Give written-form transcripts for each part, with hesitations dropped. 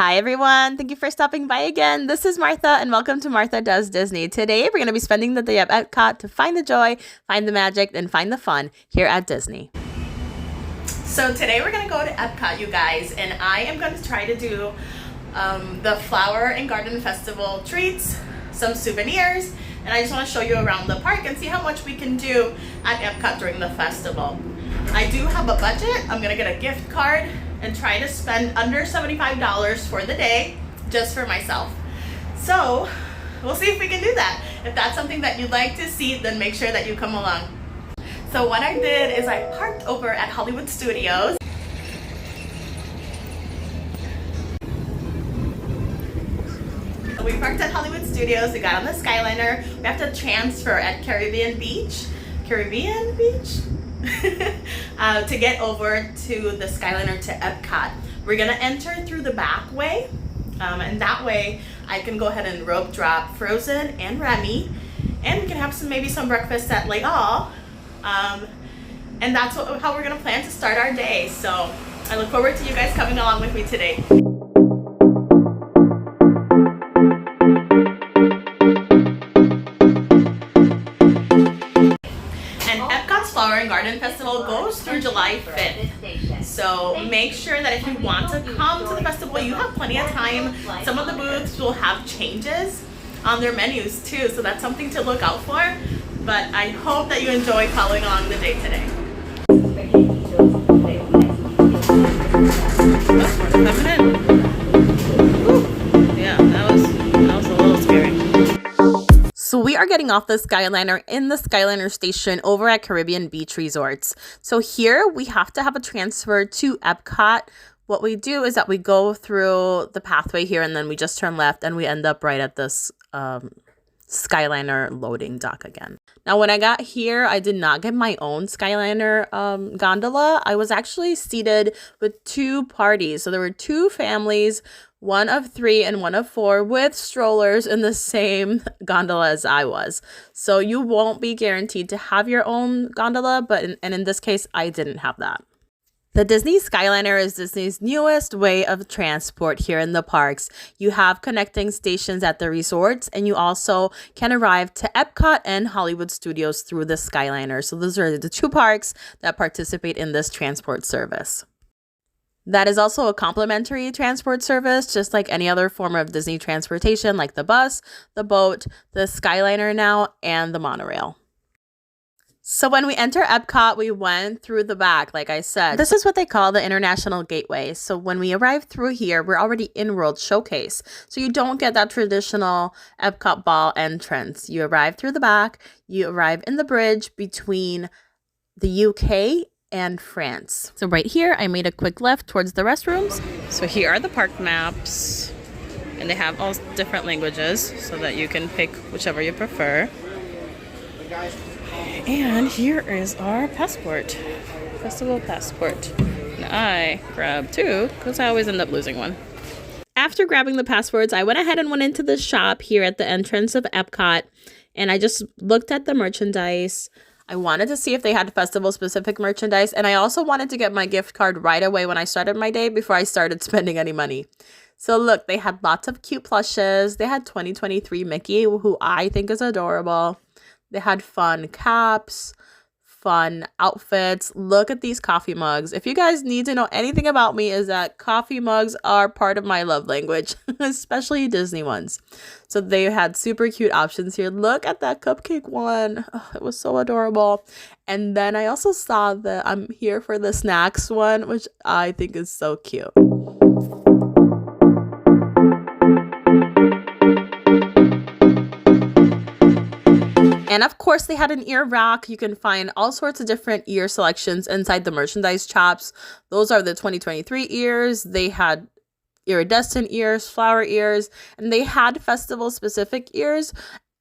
Hi everyone, thank you for stopping by again. This is Martha and welcome to Martha Does Disney. Today we're going to be spending the day at Epcot to find the joy, find the magic, and find the fun here at Disney. So today we're going to go to Epcot, you guys, and I am going to try to do the Flower and Garden Festival treats, some souvenirs, and I just want to show you around the park and see how much we can do at Epcot during the festival. I do have a budget. I'm going to get a gift card and try to spend under $75 for the day just for myself. So we'll see if we can do that. If that's something that you'd like to see, then make sure that you come along. So what I did is I parked over at Hollywood Studios. So we parked at Hollywood Studios, we got on the Skyliner. We have to transfer at Caribbean Beach to get over to the Skyliner to Epcot. We're gonna enter through the back way, and that way I can go ahead and rope drop Frozen and Remy, and we can have maybe some breakfast at Les Halles, and that's how we're gonna plan to start our day. So I look forward to you guys coming along with me today. Flower and Garden Festival goes through July 5th. So make sure that if you want to come to the festival, you have plenty of time. Some of the booths will have changes on their menus too, so that's something to look out for. But I hope that you enjoy following along the day today. Coming in. Yeah, that was a little scary. So we are getting off the Skyliner in the Skyliner station over at Caribbean Beach Resorts. So here we have to have a transfer to Epcot. What we do is that we go through the pathway here and then we just turn left and we end up right at this Skyliner loading dock again. Now when I got here, I did not get my own Skyliner gondola. I was actually seated with two parties. So there were two families, one of 3 and one of 4 with strollers in the same gondola as I was. So you won't be guaranteed to have your own gondola, but in this case, I didn't have that. The Disney Skyliner is Disney's newest way of transport here in the parks. You have connecting stations at the resorts, and you also can arrive to Epcot and Hollywood Studios through the Skyliner. So those are the two parks that participate in this transport service. That is also a complimentary transport service, just like any other form of Disney transportation, like the bus, the boat, the Skyliner now, and the monorail. So when we enter Epcot, we went through the back, like I said. This is what they call the International Gateway. So when we arrive through here, we're already in World Showcase. So you don't get that traditional Epcot ball entrance. You arrive through the back, you arrive in the bridge between the UK and France. So right here, I made a quick left towards the restrooms. So here are the park maps, and they have all different languages so that you can pick whichever you prefer. And here is our passport, festival passport. And I grabbed 2 because I always end up losing one. After grabbing the passports, I went ahead and went into the shop here at the entrance of Epcot, and I just looked at the merchandise. I wanted to see if they had festival-specific merchandise, and I also wanted to get my gift card right away when I started my day before I started spending any money. So look, they had lots of cute plushes. They had 2023 Mickey, who I think is adorable. They had fun caps, fun outfits. Look at these coffee mugs. If you guys need to know anything about me, is that coffee mugs are part of my love language, especially Disney ones. So they had super cute options here. Look at that cupcake one. Oh, it was so adorable. And then I also saw the I'm here for the snacks one, which I think is so cute. And of course, they had an ear rack. You can find all sorts of different ear selections inside the merchandise shops. Those are the 2023 ears. They had iridescent ears, flower ears, and they had festival-specific ears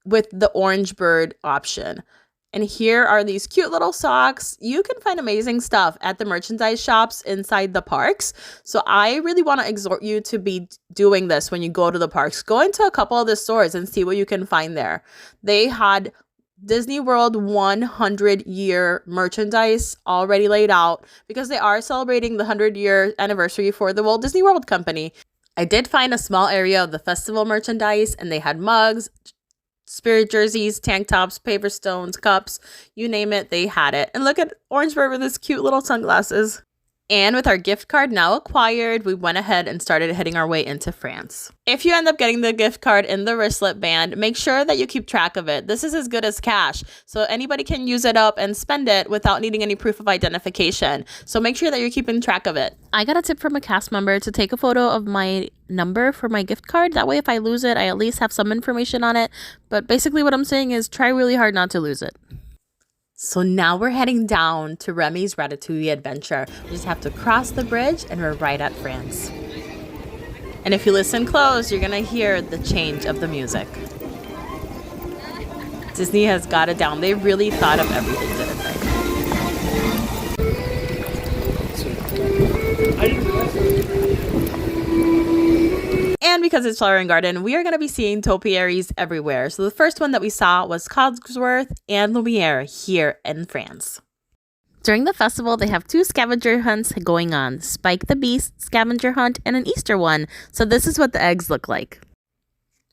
with the orange bird option. And here are these cute little socks. You can find amazing stuff at the merchandise shops inside the parks. So I really want to exhort you to be doing this when you go to the parks. Go into a couple of the stores and see what you can find there. They had Disney World 100-year merchandise already laid out because they are celebrating the 100-year anniversary for the Walt Disney World Company. I did find a small area of the festival merchandise, and they had mugs, spirit jerseys, tank tops, paper stones, cups, you name it, they had it. And look at Orangeburg with his cute little sunglasses. And with our gift card now acquired, we went ahead and started heading our way into France. If you end up getting the gift card in the wristlet band, make sure that you keep track of it. This is as good as cash, so anybody can use it up and spend it without needing any proof of identification. So make sure that you're keeping track of it. I got a tip from a cast member to take a photo of my number for my gift card. That way, if I lose it, I at least have some information on it. But basically what I'm saying is try really hard not to lose it. So now we're heading down to Remy's Ratatouille adventure. We just have to cross the bridge and we're right at France. And if you listen close, you're gonna hear the change of the music. Disney has got it down. They really thought of everything, didn't they? And because it's Flower and Garden, we are going to be seeing topiaries everywhere. So the first one that we saw was Cogsworth and Lumiere here in France. During the festival, they have 2 scavenger hunts going on. Spike the Beast scavenger hunt and an Easter one. So this is what the eggs look like.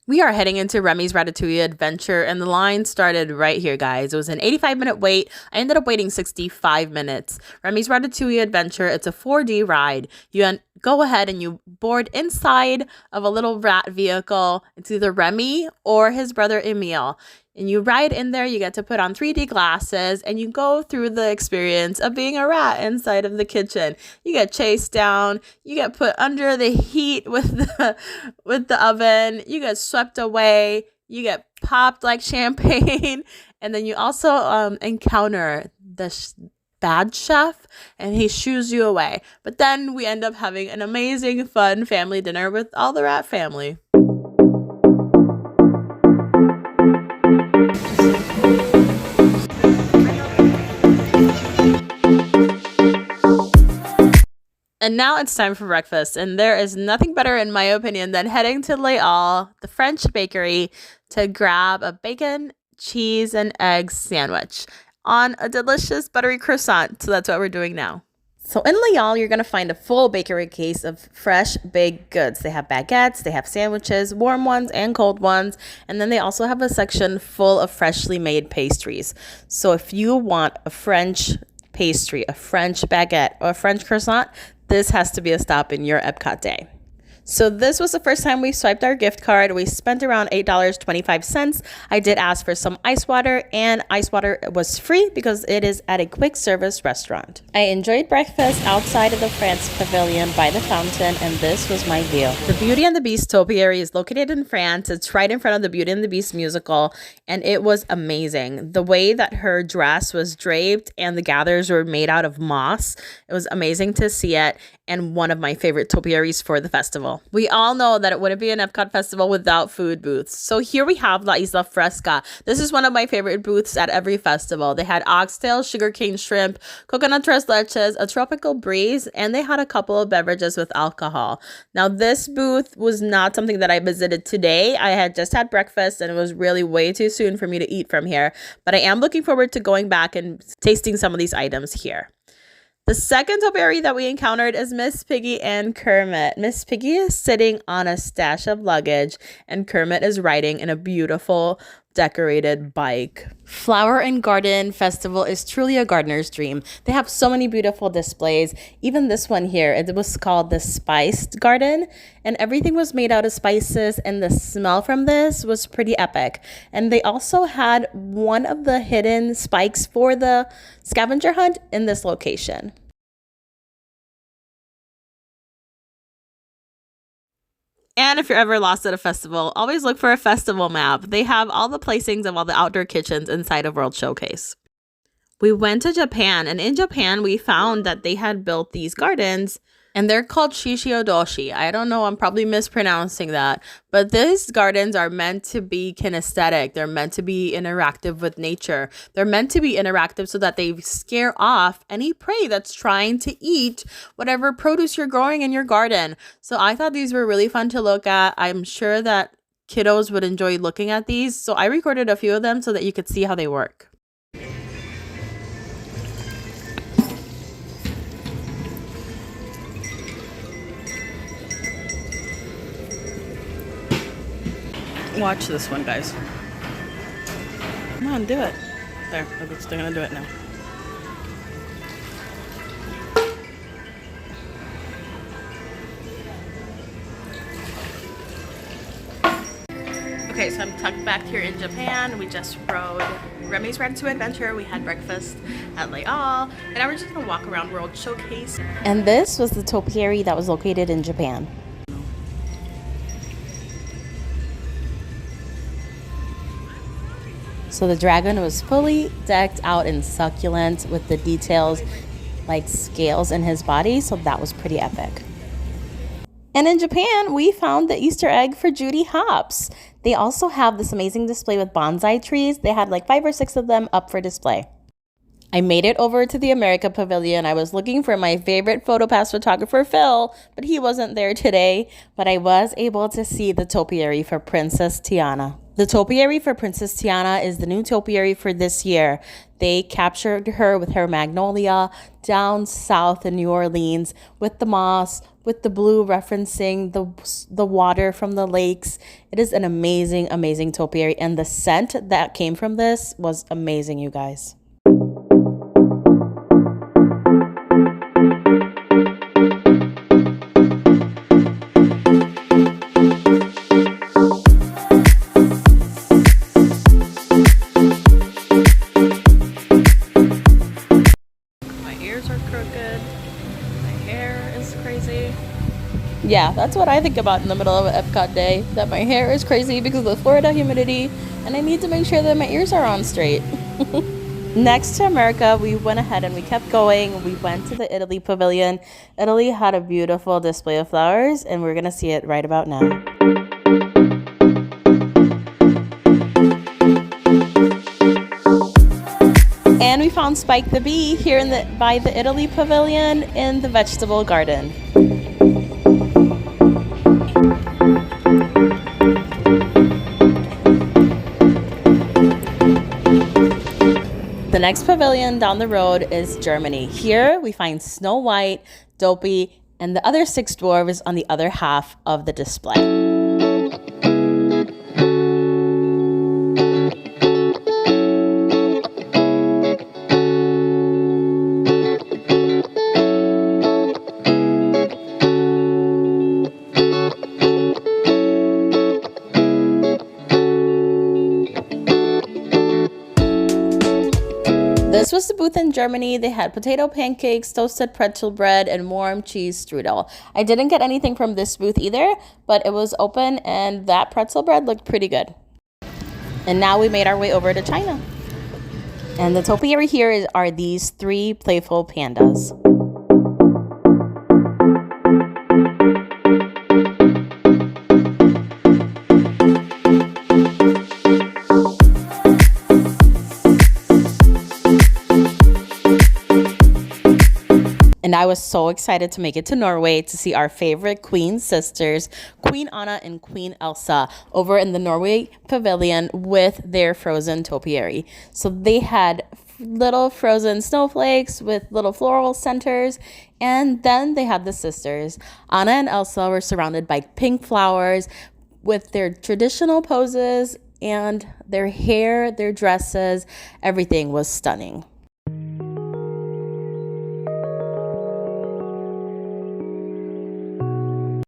We are heading into Remy's Ratatouille adventure, and the line started right here, guys. It was an 85-minute wait. I ended up waiting 65 minutes. Remy's Ratatouille adventure, it's a 4D ride. You go ahead and you board inside of a little rat vehicle. It's either Remy or his brother Emile. And you ride in there, you get to put on 3D glasses, and you go through the experience of being a rat inside of the kitchen. You get chased down, you get put under the heat with the oven, you get swept away, you get popped like champagne, and then you also encounter the bad chef, and he shoos you away. But then we end up having an amazing, fun family dinner with all the rat family. And now it's time for breakfast, and there is nothing better, in my opinion, than heading to Les Halles, the French bakery, to grab a bacon, cheese, and eggs sandwich on a delicious buttery croissant. So that's what we're doing now. So in Les Halles, you're going to find a full bakery case of fresh baked goods. They have baguettes, they have sandwiches, warm ones and cold ones, and then they also have a section full of freshly made pastries. So if you want a French pastry, a French baguette, or a French croissant, this has to be a stop in your Epcot day. So this was the first time we swiped our gift card. We spent around $8.25. I did ask for some ice water, and ice water was free because it is at a quick service restaurant. I enjoyed breakfast outside of the France Pavilion by the fountain, and this was my view. The Beauty and the Beast topiary is located in France. It's right in front of the Beauty and the Beast musical, and it was amazing. The way that her dress was draped and the gathers were made out of moss, it was amazing to see it, and one of my favorite topiaries for the festival. We all know that it wouldn't be an Epcot festival without food booths. So here we have La Isla Fresca. This is one of my favorite booths at every festival. They had oxtail, sugarcane shrimp, coconut tres leches, a tropical breeze, and they had a couple of beverages with alcohol. Now this booth was not something that I visited today. I had just had breakfast and it was really way too soon for me to eat from here. But I am looking forward to going back and tasting some of these items here. The second topiary that we encountered is Miss Piggy and Kermit. Miss Piggy is sitting on a stash of luggage, and Kermit is riding in a beautiful decorated bike. Flower and Garden Festival is truly a gardener's dream. They have so many beautiful displays. Even this one here, it was called the Spiced Garden, and everything was made out of spices, and the smell from this was pretty epic. And they also had one of the hidden spikes for the scavenger hunt in this location. And if you're ever lost at a festival, always look for a festival map. They have all the placings of all the outdoor kitchens inside of World Showcase. We went to Japan, and in Japan, we found that they had built these gardens, and they're called Shishiodoshi. I don't know, I'm probably mispronouncing that, but these gardens are meant to be kinesthetic. They're meant to be interactive with nature. They're meant to be interactive so that they scare off any prey that's trying to eat whatever produce you're growing in your garden. So I thought these were really fun to look at. I'm sure that kiddos would enjoy looking at these. So I recorded a few of them so that you could see how they work. Watch this one, guys. Come on, do it. There, they're gonna do it now. Okay, so I'm tucked back here in Japan. We just rode Remy's Ride to Adventure. We had breakfast at Leal, and now we're just gonna walk around World Showcase. And this was the topiary that was located in Japan. So the dragon was fully decked out in succulent with the details like scales in his body, so that was pretty epic. And in Japan, we found the Easter egg for Judy Hopps. They also have this amazing display with bonsai trees. They had like 5 or 6 of them up for display. I made it over to the America Pavilion. I was looking for my favorite PhotoPass photographer, Phil, but he wasn't there today. But I was able to see the topiary for Princess Tiana. The topiary for Princess Tiana is the new topiary for this year. They captured her with her magnolia down south in New Orleans with the moss, with the blue referencing the water from the lakes. It is an amazing, amazing topiary. And the scent that came from this was amazing, you guys. Yeah, that's what I think about in the middle of an Epcot day, that my hair is crazy because of the Florida humidity, and I need to make sure that my ears are on straight. Next to America, we went ahead and we kept going. We went to the Italy Pavilion. Italy had a beautiful display of flowers, and we're going to see it right about now. And we found Spike the Bee here by the Italy Pavilion in the vegetable garden. The next pavilion down the road is Germany. Here we find Snow White, Dopey, and the other 6 dwarves on the other half of the display. This was the booth in Germany. They had potato pancakes, toasted pretzel bread, and warm cheese strudel. I didn't get anything from this booth either, but it was open and that pretzel bread looked pretty good. And now we made our way over to China. And the topiary here are these 3 playful pandas. And I was so excited to make it to Norway to see our favorite Queen sisters, Queen Anna and Queen Elsa, over in the Norway Pavilion with their frozen topiary. So they had little frozen snowflakes with little floral centers, and then they had the sisters. Anna and Elsa were surrounded by pink flowers with their traditional poses, and their hair, their dresses, everything was stunning.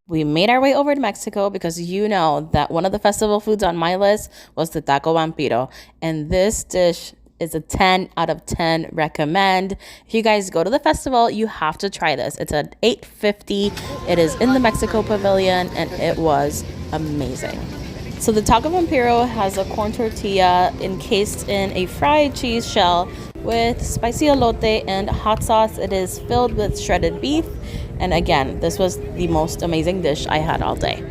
We made our way over to Mexico because you know that one of the festival foods on my list was the taco vampiro. And this dish is a 10 out of 10 recommend. If you guys go to the festival, you have to try this. It's at $8.50. It is in the Mexico Pavilion and it was amazing. So the taco vampiro has a corn tortilla encased in a fried cheese shell with spicy elote and hot sauce. It is filled with shredded beef. And again, this was the most amazing dish I had all day.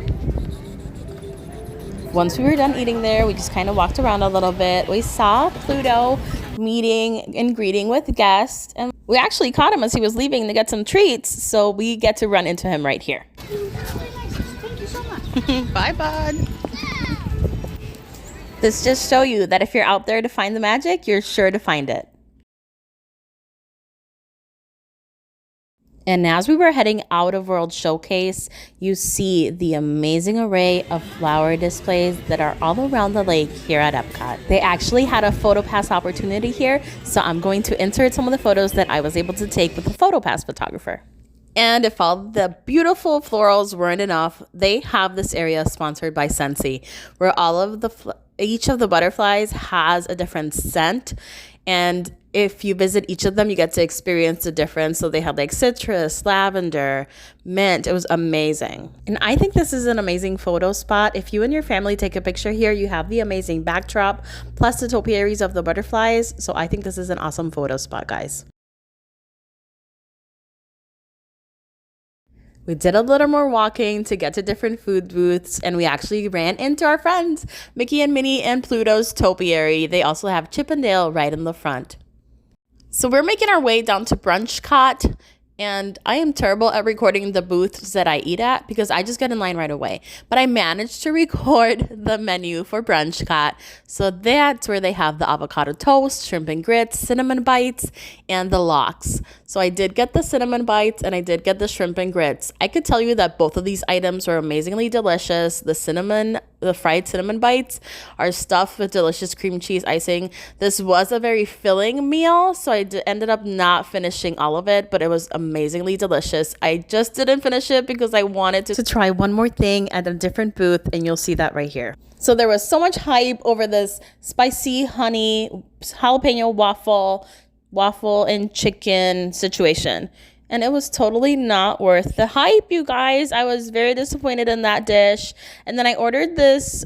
Once we were done eating there, we just kind of walked around a little bit. We saw Pluto meeting and greeting with guests. And we actually caught him as he was leaving to get some treats. So we get to run into him right here. Thank you so much. Bye, bud. This just shows you that if you're out there to find the magic, you're sure to find it. And as we were heading out of World Showcase, you see the amazing array of flower displays that are all around the lake here at Epcot. They actually had a photo pass opportunity here, so I'm going to insert some of the photos that I was able to take with the photo pass photographer. And if all the beautiful florals weren't enough, they have this area sponsored by Scentsy, where all of each of the butterflies has a different scent, and if you visit each of them, you get to experience the difference. So they had like citrus, lavender, mint. It was amazing. And I think this is an amazing photo spot. If you and your family take a picture here, you have the amazing backdrop plus the topiaries of the butterflies. So I think this is an awesome photo spot, guys. We did a little more walking to get to different food booths, and we actually ran into our friends, Mickey and Minnie and Pluto's topiary. They also have Chip and Dale right in the front. So we're making our way down to Brunchcot, and I am terrible at recording the booths that I eat at because I just get in line right away. But I managed to record the menu for Brunchcot. So that's where they have the avocado toast, shrimp and grits, cinnamon bites, and the lox. So I did get the cinnamon bites and I did get the shrimp and grits. I could tell you that both of these items were amazingly delicious. The fried cinnamon bites are stuffed with delicious cream cheese icing. This was a very filling meal, so I ended up not finishing all of it, but it was amazingly delicious. I just didn't finish it because I wanted to try one more thing at a different booth, and you'll see that right here. So there was so much hype over this spicy honey jalapeno waffle and chicken situation. And it was totally not worth the hype, you guys. I was very disappointed in that dish. And then I ordered this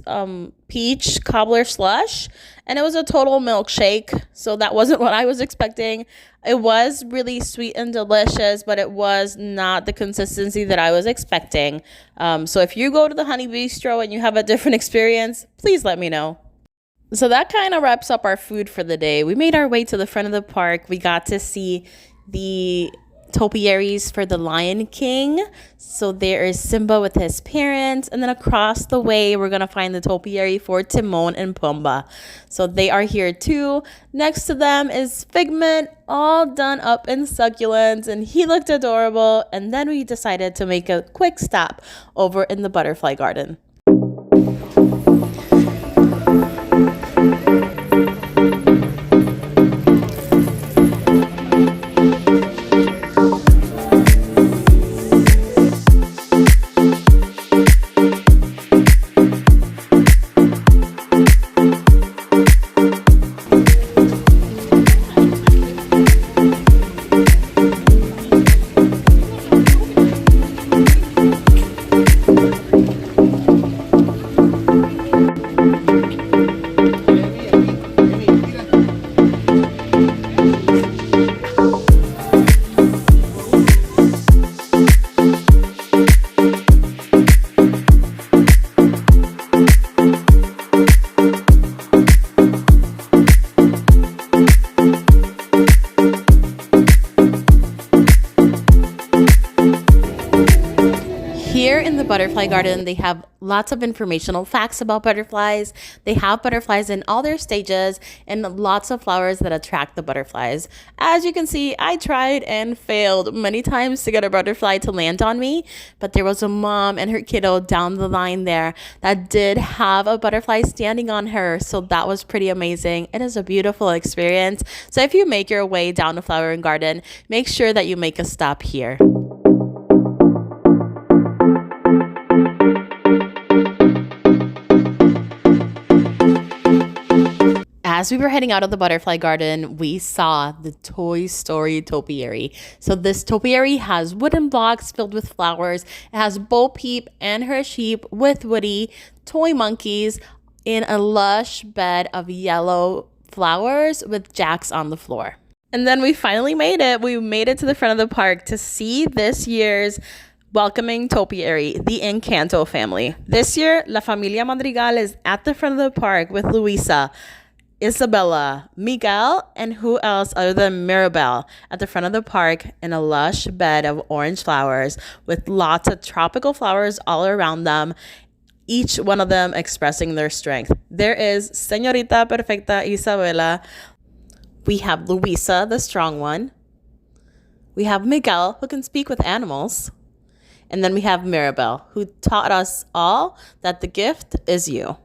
peach cobbler slush, and it was a total milkshake. So that wasn't what I was expecting. It was really sweet and delicious, but it was not the consistency that I was expecting. So if you go to the Honey Bistro and you have a different experience, please let me know. So that kind of wraps up our food for the day. We made our way to the front of the park. We got to see the topiaries for the Lion King. So there is Simba with his parents, and then across the way we're gonna find the topiary for Timon and Pumbaa. So they are here too. Next to them is Figment, all done up in succulents, and he looked adorable. And then we decided to make a quick stop over in the butterfly garden. Here in the butterfly garden, they have lots of informational facts about butterflies. They have butterflies in all their stages and lots of flowers that attract the butterflies. As you can see, I tried and failed many times to get a butterfly to land on me, but there was a mom and her kiddo down the line there that did have a butterfly standing on her, so that was pretty amazing. It is a beautiful experience. So if you make your way down the flower and garden, make sure that you make a stop here. As we were heading out of the butterfly garden, we saw the Toy Story topiary. So this topiary has wooden blocks filled with flowers. It has Bo Peep and her sheep with Woody, toy monkeys in a lush bed of yellow flowers with jacks on the floor. And then we finally made it. We made it to the front of the park to see this year's welcoming topiary, the Encanto family. This year, La Familia Madrigal is at the front of the park with Luisa, Isabella, Miguel, and who else other than Mirabel at the front of the park in a lush bed of orange flowers with lots of tropical flowers all around them, each one of them expressing their strength. There is Señorita Perfecta Isabella. We have Luisa, the strong one. We have Miguel, who can speak with animals. And then we have Mirabelle, who taught us all that the gift is you.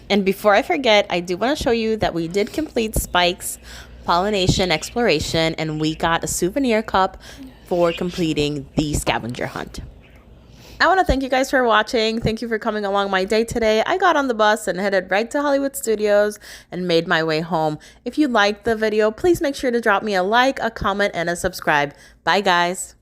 And before I forget, I do want to show you that we did complete Spike's pollination exploration, and we got a souvenir cup for completing the scavenger hunt. I want to thank you guys for watching. Thank you for coming along my day today. I got on the bus and headed right to Hollywood Studios and made my way home. If you liked the video, please make sure to drop me a like, a comment, and a subscribe. Bye, guys.